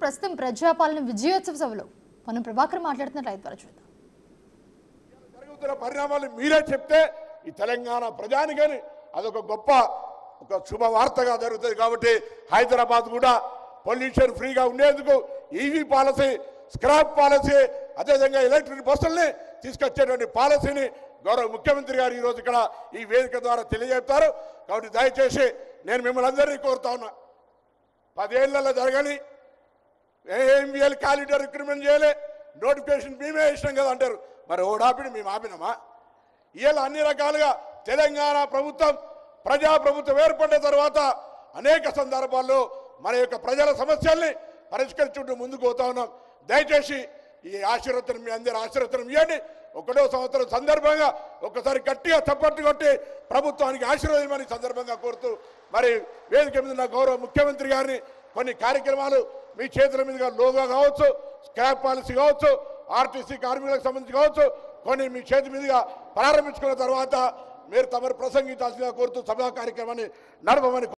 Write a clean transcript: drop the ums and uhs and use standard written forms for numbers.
ప్రస్తుతం ప్రజాపాలన విజయోత్సవ సభలో పొన్నం ప్రభాకర్ మాట్లాడుతున్న రైతు చూద్దాం. జరుగుతున్న పరిణామాలు మీరే చెప్తే ఈ తెలంగాణ ప్రజానికని అదొక గొప్ప ఒక శుభవార్తగా జరుగుతుంది. కాబట్టి హైదరాబాద్ కూడా పొల్యూషన్ ఫ్రీగా ఉండేందుకు ఈవీ పాలసీ, స్క్రాప్ పాలసీ, అదేవిధంగా ఎలక్ట్రిక్ బస్సుల్ని తీసుకొచ్చేటువంటి పాలసీని గౌరవ ముఖ్యమంత్రి గారు ఈరోజు ఇక్కడ ఈ వేదిక ద్వారా తెలియజేస్తారు. కాబట్టి దయచేసి నేను మిమ్మల్ని అందరినీ కోరుతా ఉన్నా, 10 ఏళ్లలో జరగని ఏఎంబీఎల్ క్యాలిడర్ రిక్రూట్మెంట్ చేయలే, నోటిఫికేషన్ మేమే ఇష్టం కదా అంటారు. మరి ఓడాపిడి మేము ఆపినామా? ఇవాళ అన్ని రకాలుగా తెలంగాణ ప్రభుత్వం ప్రజాప్రభుత్వం ఏర్పడిన తర్వాత అనేక సందర్భాల్లో మన యొక్క ప్రజల సమస్యల్ని పరిష్కరించుకుంటూ ముందుకు పోతా ఉన్నాం. దయచేసి ఈ ఆశీర్వచనం మీ అందరి ఆశీర్వచనం ఇవ్వండి. 1వ సంవత్సరం సందర్భంగా ఒక్కసారి గట్టిగా చప్పట్లు కొట్టి ప్రభుత్వానికి ఆశీర్వదించమని సందర్భంగా కోరుతూ మరి వేదిక మీద ఉన్న గౌరవ ముఖ్యమంత్రి గారిని కొన్ని కార్యక్రమాలు మీ చేతుల మీదుగా లోగో కావచ్చు, స్క్రాప్ పాలసీ కావచ్చు, ఆర్టీసీ కార్మికులకు సంబంధించి కావచ్చు, కొన్ని మీ చేతి మీదుగా ప్రారంభించుకున్న తర్వాత మీరు తమరు ప్రసంగించాల్సిందిగా కోరుతూ సభా కార్యక్రమాన్ని నడపమని